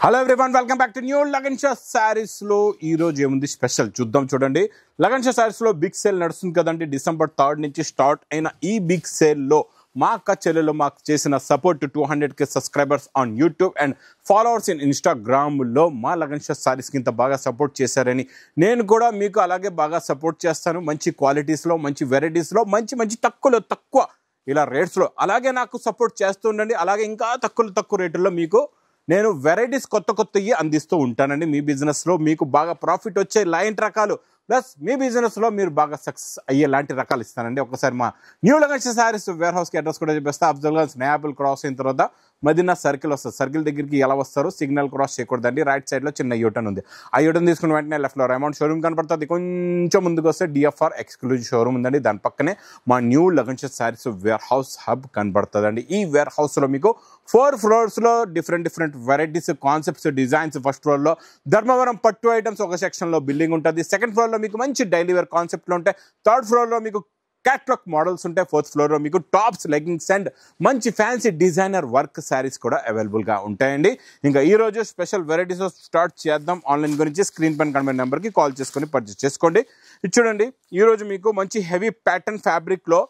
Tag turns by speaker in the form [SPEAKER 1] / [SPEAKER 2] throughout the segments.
[SPEAKER 1] Hello everyone, welcome back to new Lagan Shah saris లో ఈ రోజు ఏముంది స్పెషల్ చూద్దాం. చూడండి, లగన్ షా సారీస్ లో బిగ్ సేల్ నడుస్తుంది కదండి. December 3rd నుంచి స్టార్ట్ అయిన ఈ బిగ్ సేల్ లో మా అక్క చెల్లెలు మాకు చేసిన support 200K subscribers on YouTube and followers in Instagram లో మా లగన్ షా సారీస్ కి ఇంత బాగా సపోర్ట్ చేశారని నేను కూడా మీకు అలాగే బాగా సపోర్ట్ చేస్తాను. మంచి క్వాలిటీస్ లో, మంచి వెరైటీస్ లో, మంచి తక్కువ ఇలా రేట్స్ లో అలాగే నాకు సపోర్ట్ చేస్తూ ఉండండి. అలాగే ఇంకా తక్కువ రేటుల్లో మీకు నేను వెరైటీస్ కొత్తవి అందిస్తూ ఉంటానండి. మీ బిజినెస్లో మీకు బాగా ప్రాఫిట్ వచ్చే లాంటి రకాలు ప్లస్ మీ బిజినెస్లో మీరు బాగా సక్సెస్ అయ్యే లాంటి రకాలు ఇస్తానండి. ఒకసారి మా న్యూ లగన్ షా సారీస్ వేర్ హౌస్కి అడ్రస్ కూడా చెప్పేస్తా. అఫ్జల్ గంజ్ స్నాపుల్ క్రాస్ అయిన తర్వాత మదీనా సర్కిల్ వస్తుంది. సర్కిల్ దగ్గరికి ఎలా వస్తారు, సిగ్నల్ క్రాస్ చేయకూడదండి. రైట్ సైడ్లో చిన్న యూటర్న్ ఉంది. ఆ యూటర్న్ తీసుకున్న వెంటనే లెఫ్ట్లో అమౌంట్ షోరూమ్ కనపడుతుంది. కొంచెం ముందుకు వస్తే DFR ఎక్స్క్లూజివ్ షోరూమ్ ఉందండి. దాని పక్కనే మా new Lagan Shah sarees warehouse hub కనపడుతుందండి. ఈ వేర్ హౌస్లో మీకు 4 floors different varieties, concepts, designs. First ఫ్లోర్లో ధర్మవరం పట్టు ఐటమ్స్ ఒక సెక్షన్లో బిల్డింగ్ ఉంటుంది. సెకండ్ ఫ్లోర్లో మీకు మంచి డైలీ వేర్ కాన్సెప్ట్లో ఉంటాయి. థర్డ్ ఫ్లోర్లో మీకు క్యాట్లాగ్ మోడల్స్ ఉంటాయి. ఫోర్త్ ఫ్లోర్లో మీకు టాప్స్, లెగ్గింగ్స్ అండ్ మంచి ఫ్యాన్సీ డిజైనర్ వర్క్ శారీస్ కూడా అవైలబుల్గా ఉంటాయండి. ఇంకా ఈ రోజు స్పెషల్ వెరైటీస్ స్టార్ట్ చేద్దాం. ఆన్లైన్ గురించి స్క్రీన్ పైన కనబడే నెంబర్కి కాల్ చేసుకొని పర్చేస్ చేసుకోండి. ఇది చూడండి, ఈరోజు మీకు మంచి హెవీ ప్యాటర్న్ ఫ్యాబ్రిక్లో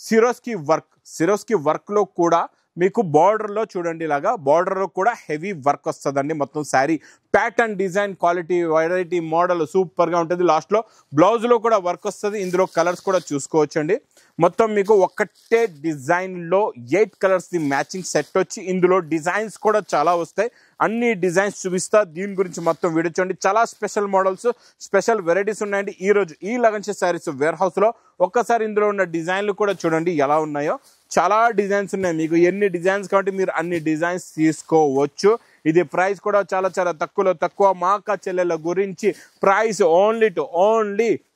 [SPEAKER 1] సిరోస్కి వర్క్లో కూడా మీకు బార్డర్లో చూడండి, ఇలాగా బార్డర్లో కూడా హెవీ వర్క్ వస్తుందండి. మొత్తం sari pattern, design, quality, variety, model సూపర్గా ఉంటుంది. లాస్ట్లో బ్లౌజ్లో కూడా వర్క్ వస్తుంది. ఇందులో కలర్స్ కూడా చూసుకోవచ్చండి. మొత్తం మీకు ఒక్కటే డిజైన్లో 8 కలర్స్ ది మ్యాచింగ్ సెట్ వచ్చి ఇందులో డిజైన్స్ కూడా చాలా వస్తాయి. అన్ని డిజైన్స్ చూపిస్తా. దీని గురించి మొత్తం వీడియో చూడండి. చాలా స్పెషల్ మోడల్స్, స్పెషల్ వెరైటీస్ ఉన్నాయండి. ఈరోజు ఈ లగన్ షా సారీస్ వేర్ హౌస్లో ఒక్కసారి ఇందులో ఉన్న డిజైన్లు కూడా చూడండి ఎలా ఉన్నాయో. చాలా డిజైన్స్ ఉన్నాయి. మీకు ఎన్ని డిజైన్స్ కాబట్టి మీరు అన్ని డిజైన్స్ తీసుకోవచ్చు. ఇది ప్రైస్ కూడా చాలా తక్కువ. మా అక్క చెల్లెల గురించి ప్రైస్ ఓన్లీ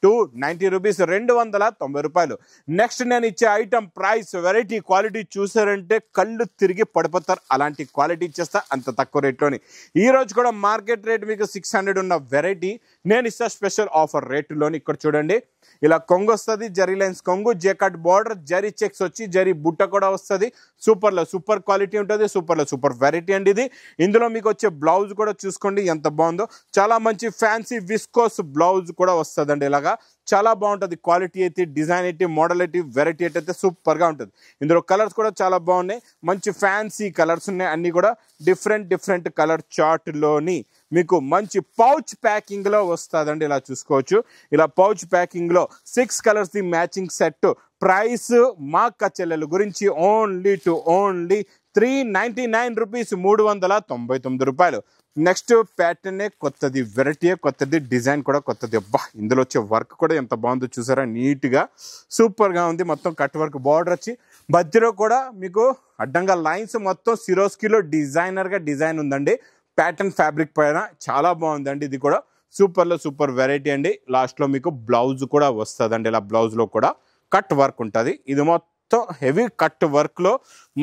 [SPEAKER 1] 290 రూపీస్, 290 రూపాయలు. నెక్స్ట్ నేను ఇచ్చే ఐటమ్ ప్రైస్, వెరైటీ, క్వాలిటీ చూసారంటే కళ్ళు తిరిగి పడిపోతారు. అలాంటి క్వాలిటీ ఇచ్చేస్తా అంత తక్కువ రేట్లోని. ఈ రోజు కూడా మార్కెట్ రేట్ మీకు 600 ఉన్న వెరైటీ నేను ఇస్తా స్పెషల్ ఆఫర్ రేటులోని. ఇక్కడ చూడండి, ఇలా కొంగు వస్తుంది, జరీ లైన్స్ కొంగు, జేకట్ బార్డర్, జరీ చెక్స్ వచ్చి జరీ బుట్ట కూడా వస్తుంది. సూపర్ క్వాలిటీ ఉంటుంది. సూపర్ వెరైటీ అండి ఇది. ఇందులో మీకు వచ్చే బ్లౌజ్ కూడా చూసుకోండి ఎంత బాగుందో. చాలా మంచి ఫ్యాన్సీ విస్కోస్ బ్లౌజ్ కూడా వస్తుందండి. ఇలాగా చాలా బాగుంటుంది. క్వాలిటీ అయితే, డిజైన్ అయితే, మోడల్ అయితే, వెరైటీ అయితే సూపర్గా ఉంటుంది. ఇందులో కలర్స్ కూడా చాలా బాగున్నాయి. మంచి ఫ్యాన్సీ కలర్స్ ఉన్నాయి. అన్నీ కూడా డిఫరెంట్ కలర్ చార్ట్లోని మీకు మంచి పౌచ్ ప్యాకింగ్లో వస్తుందండి. ఇలా చూసుకోవచ్చు. ఇలా పౌచ్ ప్యాకింగ్లో 6 colours the matching set. Price మా అక్క చెల్లెల గురించి ఓన్లీ 399 రూపీస్, 399 రూపాయలు. నెక్స్ట్ ప్యాటర్నే కొత్తది, వెరైటీ కొత్తది, డిజైన్ కూడా కొత్తది. అబ్బా, ఇందులో వచ్చే వర్క్ కూడా ఎంత బాగుందో చూసారా. నీట్గా సూపర్గా ఉంది. మొత్తం కట్ వర్క్ బార్డర్ వచ్చి మధ్యలో కూడా మీకు అడ్డంగా లైన్స్, మొత్తం సిరోస్కిలో డిజైనర్గా డిజైన్ ఉందండి. ప్యాటర్న్ ఫ్యాబ్రిక్ పైన చాలా బాగుందండి. ఇది కూడా సూపర్ వెరైటీ అండి. లాస్ట్లో మీకు బ్లౌజ్ కూడా వస్తుందండి. ఇలా బ్లౌజ్లో కూడా కట్ వర్క్ ఉంటుంది. ఇది మొత్తం హెవీ కట్ వర్క్లో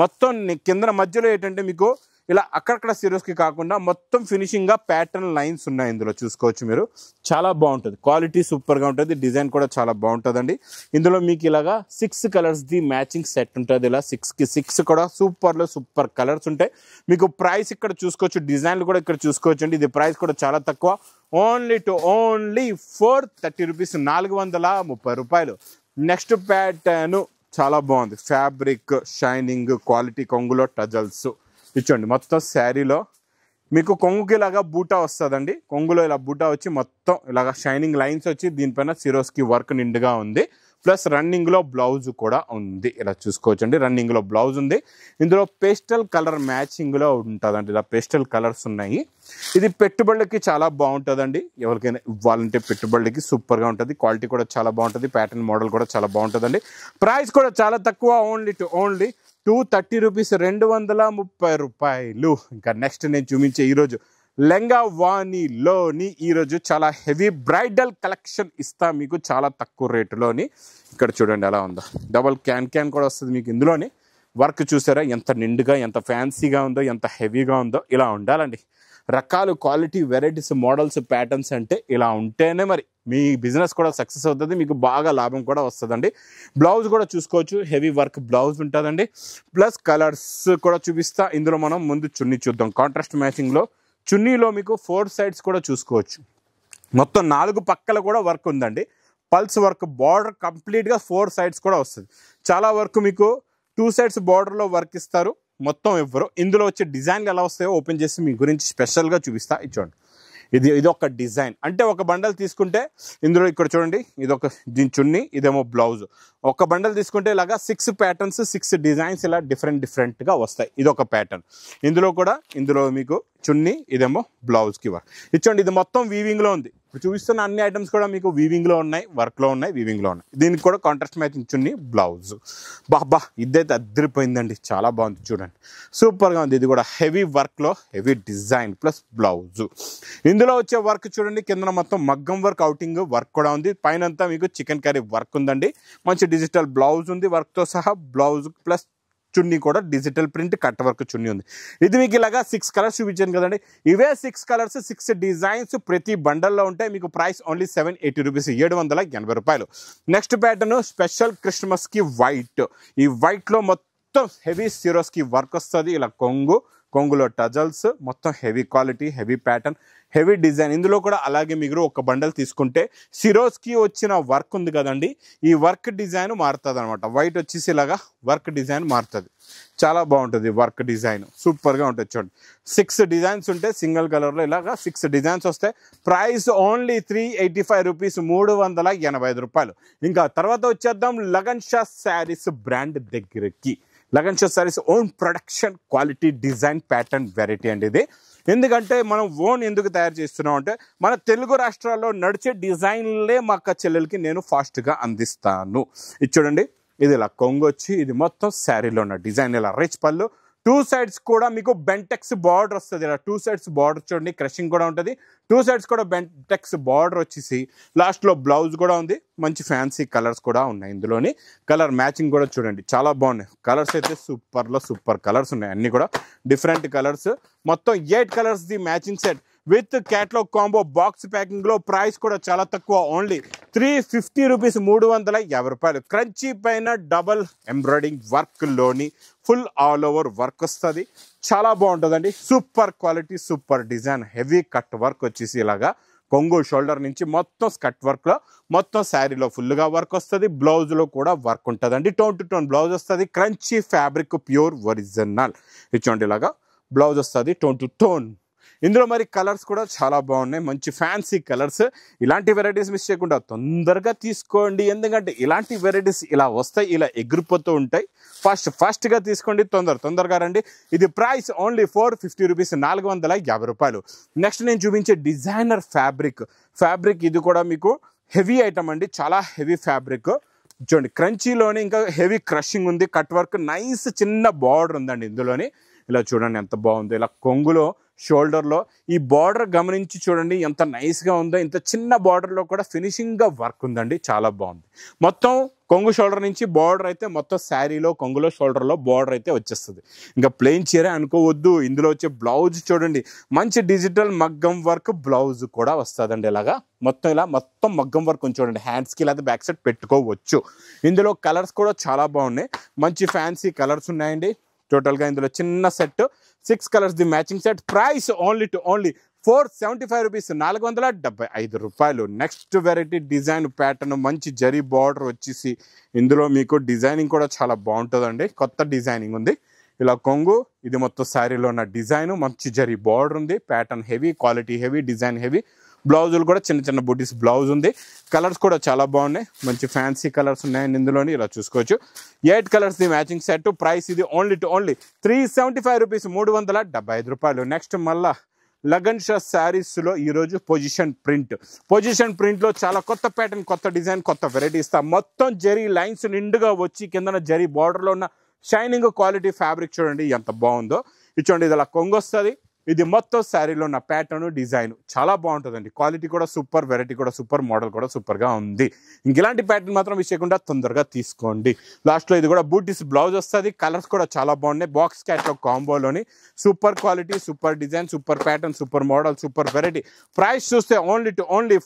[SPEAKER 1] మొత్తం కింద మధ్యలో ఏంటంటే మీకు ఇలా అక్కడక్కడ సిరోస్కి కాకుండా మొత్తం ఫినిషింగ్గా ప్యాటర్న్ లైన్స్ ఉన్నాయి. ఇందులో చూసుకోవచ్చు మీరు. చాలా బాగుంటుంది. క్వాలిటీ సూపర్గా ఉంటుంది. డిజైన్ కూడా చాలా బాగుంటుందండి. ఇందులో మీకు ఇలాగా 6 కలర్స్ ది మ్యాచింగ్ సెట్ ఉంటుంది. ఇలా 6కి 6 కూడా సూపర్ కలర్స్ ఉంటాయి. మీకు ప్రైస్ ఇక్కడ చూసుకోవచ్చు. డిజైన్లు కూడా ఇక్కడ చూసుకోవచ్చు అండి. ఇది ప్రైస్ కూడా చాలా తక్కువ. ఓన్లీ 430 రూపీస్, 430 రూపాయలు. నెక్స్ట్ ప్యాటర్న్ చాలా బాగుంది. ఫ్యాబ్రిక్, షైనింగ్, క్వాలిటీ, కొంగులో టజల్స్ ఇచ్చండి. మొత్తం శారీలో మీకు కొంగుకి ఇలాగా బూటా వస్తుందండి. కొంగులో ఇలా బూటా వచ్చి మొత్తం ఇలాగా షైనింగ్ లైన్స్ వచ్చి దీనిపైన సిరోస్కి వర్క్ నిండుగా ఉంది. ప్లస్ రన్నింగ్లో బ్లౌజ్ కూడా ఉంది. ఇలా చూసుకోవచ్చండి. రన్నింగ్లో బ్లౌజ్ ఉంది. ఇందులో పేస్టల్ కలర్ మ్యాచింగ్లో ఉంటుందండి. ఇలా పేస్టల్ కలర్స్ ఉన్నాయి. ఇది పెట్టుబడులకి చాలా బాగుంటుందండి. ఎవరికైనా ఇవ్వాలంటే పెట్టుబడులకి సూపర్గా ఉంటుంది. క్వాలిటీ కూడా చాలా బాగుంటుంది. ప్యాటర్న్ మోడల్ కూడా చాలా బాగుంటుందండి. ప్రైస్ కూడా చాలా తక్కువ. ఓన్లీ 230 రూపీస్, 230 రూపాయలు. ఇంకా నెక్స్ట్ నేను చూపించే ఈరోజు లెంగా వాణిలోని ఈరోజు చాలా హెవీ బ్రైడల్ కలెక్షన్ ఇస్తా మీకు చాలా తక్కువ రేటులోని. ఇక్కడ చూడండి ఎలా ఉందో. డబల్ క్యాన్ కూడా వస్తుంది మీకు. ఇందులోని వర్క్ చూసారా ఎంత నిండుగా, ఎంత ఫ్యాన్సీగా ఉందో, ఎంత హెవీగా ఉందో. ఇలా ఉండాలండి. రకాలు, క్వాలిటీ, వెరైటీస్, మోడల్స్, ప్యాటర్న్స్ అంటే ఇలా ఉంటేనే మరి మీ బిజినెస్ కూడా సక్సెస్ అవుతుంది. మీకు బాగా లాభం కూడా వస్తుందండి. బ్లౌజ్ కూడా చూసుకోవచ్చు. హెవీ వర్క్ బ్లౌజ్ ఉంటుందండి. ప్లస్ కలర్స్ కూడా చూపిస్తా. ఇందులో మనం ముందు చున్నీ చూద్దాం. కాంట్రాస్ట్ మ్యాచింగ్లో చున్నీలో మీకు 4 సైడ్స్ కూడా చూసుకోవచ్చు. మొత్తం 4 పక్కల కూడా వర్క్ ఉందండి. పల్స్ వర్క్ బార్డర్ కంప్లీట్గా 4 సైడ్స్ కూడా వస్తుంది. చాలా వరకు మీకు 2 సైడ్స్ బార్డర్లో వర్క్ ఇస్తారు, మొత్తం ఇవ్వరు. ఇందులో వచ్చే డిజైన్లు ఎలా వస్తాయో ఓపెన్ చేసి మీ గురించి స్పెషల్గా చూపిస్తా. ఇచ్చోండి, ఇది ఒక డిజైన్. అంటే ఒక బండల్ తీసుకుంటే ఇందులో ఇక్కడ చూడండి, ఇదొక దీని చున్నీ, ఇదేమో బ్లౌజ్. ఒక బండల్ తీసుకుంటే ఇలాగా 6 ప్యాటర్న్స్ 6 డిజైన్స్ ఇలా డిఫరెంట్గా వస్తాయి. ఇదొక ప్యాటర్న్. ఇందులో మీకు చున్నీ, ఇదేమో బ్లౌజ్కి వర్క్ ఇచ్చోండి. ఇది మొత్తం వీవింగ్లో ఉంది. ఇప్పుడు చూపిస్తున్న అన్ని ఐటమ్స్ కూడా మీకు వీవింగ్లో ఉన్నాయి, వర్క్లో ఉన్నాయి, వీవింగ్లో ఉన్నాయి. దీనికి కూడా కాంట్రాస్ట్ మ్యాచింగ్ చున్నీ, బ్లౌజ్. బాబా ఇదైతే అద్దరిపోయిందండి, చాలా బాగుంది చూడండి, సూపర్గా ఉంది. ఇది కూడా హెవీ వర్క్లో హెవీ డిజైన్ ప్లస్ బ్లౌజ్. ఇందులో వచ్చే వర్క్ చూడండి, కింద మొత్తం మగ్గం వర్క్ అవుటింగ్ వర్క్ కూడా ఉంది. పైన అంతా మీకు చికెన్ కర్రీ వర్క్ ఉందండి. మంచి డిజిటల్ బ్లౌజ్ ఉంది, వర్క్తో సహా బ్లౌజ్ ప్లస్ చున్నీ కూడా డిజిటల్ ప్రింట్ కట్ వర్క్ చున్నీ ఉంది. ఇది మీకు ఇలాగా 6 కలర్స్ చూపించాను కదండి. ఇవే 6 కలర్స్ 6 డిజైన్స్ ప్రతి బండల్లో ఉంటాయి. మీకు ప్రైస్ ఓన్లీ 780 రూపీస్, 780 రూపాయలు. నెక్స్ట్ ప్యాటర్న్ స్పెషల్ క్రిస్మస్కి వైట్. ఈ వైట్లో మొత్తం హెవీ సిరోస్కి వర్క్ వస్తుంది. ఇలా కొంగులో టజల్స్, మొత్తం heavy quality, heavy pattern, heavy design. ఇందులో కూడా అలాగే మీరు ఒక బండల్ తీసుకుంటే సిరోస్కి వచ్చిన వర్క్ ఉంది కదండి, ఈ వర్క్ డిజైన్ మారుతుంది అనమాట. వైట్ వచ్చేసి ఇలాగా వర్క్ డిజైన్ మారుతుంది. చాలా బాగుంటుంది వర్క్ డిజైన్, సూపర్గా ఉంటుంది చూడండి. 6 డిజైన్స్ ఉంటే సింగిల్ కలర్లో ఇలాగా 6 డిజైన్స్ వస్తాయి. ప్రైస్ ఓన్లీ 385 రూపీస్, 385 రూపాయలు. ఇంకా తర్వాత వచ్చేద్దాం లగన్ షా శారీస్ బ్రాండ్ దగ్గరికి. Lagan Shah saris own production, quality, design, pattern, variety అండి ఇది. ఎందుకంటే మనం ఓన్ ఎందుకు తయారు చేస్తున్నాం అంటే మన తెలుగు రాష్ట్రాల్లో నడిచే డిజైన్లే మా అక్క చెల్లెలకి నేను ఫాస్ట్గా అందిస్తాను. ఇది చూడండి, ఇది ఇలా కొంగు వచ్చి ఇది మొత్తం శారీలో ఉన్న డిజైన్, ఇలా రిచ్ పళ్ళు, 2 సైడ్స్ కూడా మీకు బెంటెక్స్ బార్డర్ వస్తుంది. ఇలా 2 సైడ్స్ బార్డర్ చూడండి, క్రషింగ్ కూడా ఉంటుంది. 2 సైడ్స్ కూడా బెంటెక్స్ బార్డర్ వచ్చేసి లాస్ట్లో బ్లౌజ్ కూడా ఉంది. మంచి ఫ్యాన్సీ కలర్స్ కూడా ఉన్నాయి. ఇందులోని కలర్ మ్యాచింగ్ కూడా చూడండి, చాలా బాగున్నాయి. కలర్స్ అయితే సూపర్ కలర్స్ ఉన్నాయి, అన్ని కూడా డిఫరెంట్ కలర్స్. మొత్తం 8 colours the matching set with catalogue combo box ప్యాకింగ్లో. ప్రైస్ కూడా చాలా తక్కువ, ఓన్లీ 350 రూపీస్, 350 రూపాయలు. క్రంచీ పైన డబల్ ఎంబ్రాయిడింగ్ వర్క్లోని ఫుల్ ఆల్ ఓవర్ వర్క్ వస్తుంది. చాలా బాగుంటుందండి, super quality, super design, heavy cut work వచ్చేసి ఇలాగా కొంగు షోల్డర్ నుంచి మొత్తం స్కట్ వర్క్లో, మొత్తం శారీలో ఫుల్గా వర్క్ వస్తుంది. బ్లౌజ్లో కూడా వర్క్ ఉంటుందండి. టోన్ టు టోన్ బ్లౌజ్ వస్తుంది. Crunchy fabric, pure original. ఇచ్చోండి ఇలాగా బ్లౌజ్ వస్తుంది, టోన్ టు టోన్. ఇందులో మరి కలర్స్ కూడా చాలా బాగున్నాయి, మంచి ఫ్యాన్సీ కలర్స్. ఇలాంటి వెరైటీస్ మిస్ చేయకుండా తొందరగా తీసుకోండి, ఎందుకంటే ఇలాంటి వెరైటీస్ ఇలా వస్తాయి, ఇలా ఎగిరిపోతూ ఉంటాయి. ఫాస్ట్గా తీసుకోండి, తొందరగా రండి. ఇది ప్రైస్ ఓన్లీ 450 రూపీస్, 450 రూపాయలు. నెక్స్ట్ నేను చూపించే డిజైనర్ ఫ్యాబ్రిక్ ఇది కూడా మీకు హెవీ ఐటమ్ అండి, చాలా హెవీ ఫ్యాబ్రిక్. చూడండి, క్రంచీలోని ఇంకా హెవీ క్రషింగ్ ఉంది, కట్ వర్క్, నైస్ చిన్న బార్డర్ ఉందండి ఇందులోని. ఇలా చూడండి ఎంత బాగుందో, ఇలా కొంగులో షోల్డర్లో ఈ బార్డర్ గమనించి చూడండి ఎంత నైస్గా ఉందో. ఇంత చిన్న బార్డర్లో కూడా ఫినిషింగ్గా వర్క్ ఉందండి, చాలా బాగుంది. మొత్తం కొంగు షోల్డర్ నుంచి బార్డర్ అయితే మొత్తం శారీలో కొంగులో షోల్డర్లో బార్డర్ అయితే వచ్చేస్తుంది. ఇంకా ప్లెయిన్ చీర అనుకోవద్దు. ఇందులో వచ్చే బ్లౌజ్ చూడండి, మంచి డిజిటల్ మగ్గం వర్క్ బ్లౌజ్ కూడా వస్తుందండి. ఇలాగా మొత్తం మగ్గం వర్క్ చూడండి, హ్యాండ్స్కి లేదా బ్యాక్ సైడ్ పెట్టుకోవచ్చు. ఇందులో కలర్స్ కూడా చాలా బాగున్నాయి, మంచి ఫ్యాన్సీ కలర్స్ ఉన్నాయండి. టోటల్గా ఇందులో చిన్న set 6 colours the matching set. Price only 475 rupees, 475 రూపాయలు. నెక్స్ట్ వెరైటీ డిజైన్ ప్యాటర్న్, మంచి జరీ బార్డర్ వచ్చేసి ఇందులో మీకు డిజైనింగ్ కూడా చాలా బాగుంటుందండి, కొత్త డిజైనింగ్ ఉంది. ఇలా కొంగు, ఇది మొత్తం శారీలో ఉన్న డిజైన్, మంచి జరీ బార్డర్ ఉంది. Pattern heavy, quality heavy, design heavy. బ్లౌజులు కూడా చిన్న బుటీస్ బ్లౌజ్ ఉంది. కలర్స్ కూడా చాలా బాగున్నాయి, మంచి ఫ్యాన్సీ కలర్స్ ఉన్నాయండి ఇందులోని. ఇలా చూసుకోవచ్చు, 8 colours the matching set. Price ఇది ఓన్లీ 375 రూపీస్, 375 రూపాయలు. నెక్స్ట్ మళ్ళా లగన్ షా శారీస్లో ఈరోజు పొజిషన్ ప్రింట్లో చాలా కొత్త ప్యాటర్న్, కొత్త డిజైన్, కొత్త వెరైటీ ఇస్తాం. మొత్తం జరీ లైన్స్ నిండుగా వచ్చి కిందన జరీ బార్డర్లో ఉన్న షైనింగ్ క్వాలిటీ ఫ్యాబ్రిక్ చూడండి ఎంత బాగుందో. ఇచ్చోండి, ఇది అలా కొంగు వస్తుంది. ఇది మొత్తం శారీలో ఉన్న ప్యాటర్న్, డిజైన్ చాలా బాగుంటుందండి. క్వాలిటీ కూడా సూపర్, వెరైటీ కూడా సూపర్, మోడల్ కూడా సూపర్గా ఉంది. ఇంక ఇలాంటి ప్యాటర్న్ మాత్రం మిస్ చేయకుండా తొందరగా తీసుకోండి. లాస్ట్లో ఇది కూడా బూటీస్ బ్లౌజ్ వస్తుంది. కలర్స్ కూడా చాలా బాగున్నాయి. బాక్స్ క్యాట్లాగ్ కాంబోలోని super quality, super design, super pattern, super model, super variety. Price చూస్తే ఓన్లీ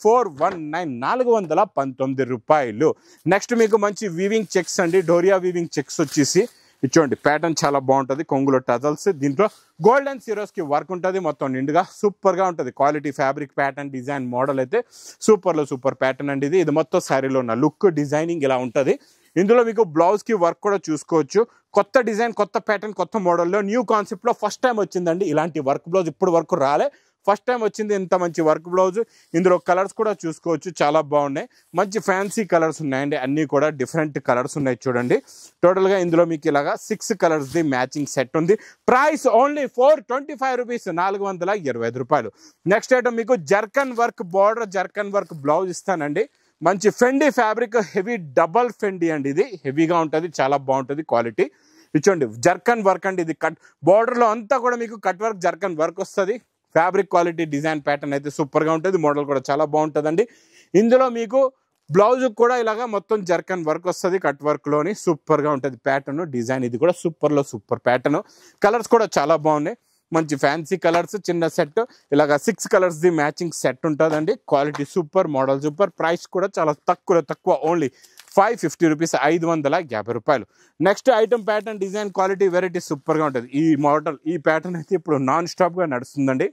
[SPEAKER 1] 419, 419 రూపాయలు. నెక్స్ట్ మీకు మంచి వీవింగ్ చెక్స్ అండి, డోరియా వీవింగ్ చెక్స్ వచ్చేసి ఇచ్చోండి ప్యాటర్న్ చాలా బాగుంటుంది, కొంగులో టజల్స్, దీంట్లో గోల్డెన్ సిరోస్కి వర్క్ ఉంటుంది, మొత్తం నిండుగా సూపర్గా ఉంటుంది. Quality fabric pattern design model అయితే సూపర్లో సూపర్ ప్యాటర్న్ అండి ఇది మొత్తం శారీలో ఉన్న లుక్ డిజైనింగ్ ఇలా ఉంటుంది. ఇందులో మీకు బ్లౌజ్కి వర్క్ కూడా చూసుకోవచ్చు. కొత్త డిజైన్, కొత్త ప్యాటర్న్, కొత్త మోడల్లో న్యూ కాన్సెప్ట్లో ఫస్ట్ టైం వచ్చిందండి ఇలాంటి వర్క్ బ్లౌజ్. ఇప్పుడు వరకు రాలే, ఫస్ట్ టైం వచ్చింది ఇంత మంచి వర్క్ బ్లౌజ్. ఇందులో కలర్స్ కూడా చూసుకోవచ్చు, చాలా బాగున్నాయి. మంచి ఫ్యాన్సీ కలర్స్ ఉన్నాయండి, అన్నీ కూడా డిఫరెంట్ కలర్స్ ఉన్నాయి చూడండి. టోటల్గా ఇందులో మీకు ఇలాగా 6 కలర్స్ది మ్యాచింగ్ సెట్ ఉంది. ప్రైస్ ఓన్లీ 425 రూపీస్, 425 రూపాయలు. నెక్స్ట్ ఐటమ్ మీకు zircon work border, zircon work blouse ఇస్తానండి. మంచి ఫెండీ ఫ్యాబ్రిక్, హెవీ డబల్ ఫెండీ అండి, ఇది హెవీగా ఉంటుంది, చాలా బాగుంటుంది క్వాలిటీ. ఇచ్చోండి జర్కన్ వర్క్ అండి, ఇది కట్ బార్డర్లో అంతా కూడా మీకు కట్ వర్క్ జర్కన్ వర్క్ వస్తుంది. ఫ్యాబ్రిక్ క్వాలిటీ డిజైన్ ప్యాటర్న్ అయితే సూపర్గా ఉంటుంది, మోడల్ కూడా చాలా బాగుంటుందండి. ఇందులో మీకు బ్లౌజ్ కూడా ఇలాగా మొత్తం జర్కన్ వర్క్ వస్తుంది, కట్ వర్క్లోని సూపర్గా ఉంటుంది ప్యాటర్న్ డిజైన్. ఇది కూడా సూపర్లో సూపర్ ప్యాటర్న్. కలర్స్ కూడా చాలా బాగున్నాయి, మంచి ఫ్యాన్సీ కలర్స్, చిన్న సెట్ ఇలాగా 6 కలర్స్ది మ్యాచింగ్ సెట్ ఉంటుందండి. Quality super, model super, price కూడా చాలా తక్కువ, ఓన్లీ 550 రూపీస్, 550 రూపాయలు. Next item pattern design quality variety సూపర్గా ఉంటుంది. ఈ మోడల్, ఈ ప్యాటర్న్ అయితే ఇప్పుడు నాన్ స్టాప్గా నడుస్తుందండి.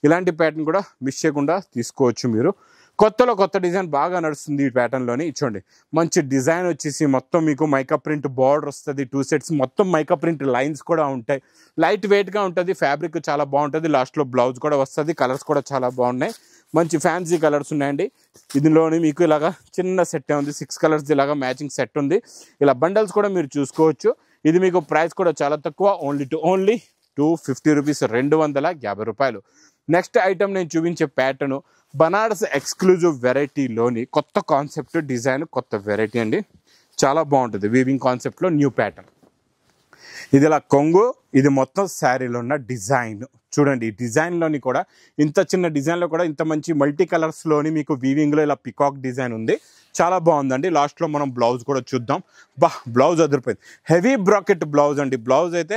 [SPEAKER 1] ఇలాంటి ప్యాటర్న్ కూడా మిస్ చేయకుండా తీసుకోవచ్చు మీరు. కొత్త డిజైన్ బాగా నడుస్తుంది ఈ ప్యాటర్న్లోని. ఇచ్చోండి మంచి డిజైన్ వచ్చేసి మొత్తం మీకు మైకా ప్రింట్ బార్డర్ వస్తుంది, 2 సెట్స్ మొత్తం మైకా ప్రింట్ లైన్స్ కూడా ఉంటాయి. లైట్ వెయిట్గా ఉంటుంది, ఫ్యాబ్రిక్ చాలా బాగుంటుంది, లాస్ట్లో బ్లౌజ్ కూడా వస్తుంది. కలర్స్ కూడా చాలా బాగున్నాయి, మంచి ఫ్యాన్సీ కలర్స్ ఉన్నాయండి. ఇందులోని మీకు ఇలాగా చిన్న సెట్ ఉంది, 6 కలర్స్ ఇలాగా మ్యాచింగ్ సెట్ ఉంది. ఇలా బండల్స్ కూడా మీరు చూసుకోవచ్చు. ఇది మీకు ప్రైస్ కూడా చాలా తక్కువ, ఓన్లీ 250 రూపీస్, 250 రూపాయలు. నెక్స్ట్ ఐటమ్ నేను చూపించే ప్యాటర్న్ బనారస్ ఎక్స్క్లూజివ్ వెరైటీలోని కొత్త కాన్సెప్ట్ డిజైన్, కొత్త వెరైటీ అండి, చాలా బాగుంటుంది. వీవింగ్ కాన్సెప్ట్లో న్యూ ప్యాటర్న్. ఇది ఇలా కొంగు, ఇది మొత్తం శారీలో ఉన్న డిజైన్ చూడండి. ఈ డిజైన్లోని కూడా ఇంత చిన్న డిజైన్లో కూడా ఇంత మంచి మల్టీ కలర్స్లోని మీకు వీవింగ్లో ఇలా పికాక్ డిజైన్ ఉంది, చాలా బాగుందండి. లాస్ట్లో మనం బ్లౌజ్ కూడా చూద్దాం. బ్లౌజ్ అదిరిపోయింది, హెవీ బ్రాకెట్ బ్లౌజ్ అండి. బ్లౌజ్ అయితే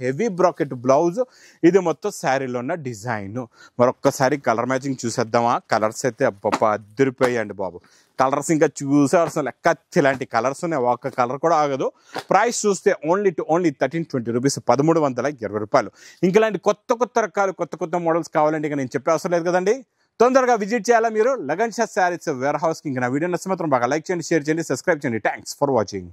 [SPEAKER 1] హెవీ బ్రాకెట్ బ్లౌజ్. ఇది మొత్తం శారీలో ఉన్న డిజైన్. మరొక్కసారి కలర్ మ్యాచింగ్ చూసేద్దామా? కలర్స్ అయితే అదిరిపోయాయండి బాబు. కలర్స్ ఇంకా చూసే అసలు లెక్క ఇలాంటి కలర్స్ ఉన్నాయి, ఒక్క కలర్ కూడా ఆగదు. ప్రైస్ చూస్తే ఓన్లీ 1320 రూపీస్, 1320 రూపాయలు. ఇంక ఇలాంటి కొత్త రకాలు, కొత్త మోడల్స్ కావాలంటే ఇక నేను చెప్పే అవసరం లేదు కదండి. తొందరగా విజిట్ చేయాలా మీరు లగన్ షా శారీస్ వేర్ హౌస్కి. ఇంకా నా వీడియో నచ్చితే మాత్రం బాగా లైక్ చేయండి, షేర్ చేయండి, సబ్స్క్రైబ్ చేయండి. Thanks for watching.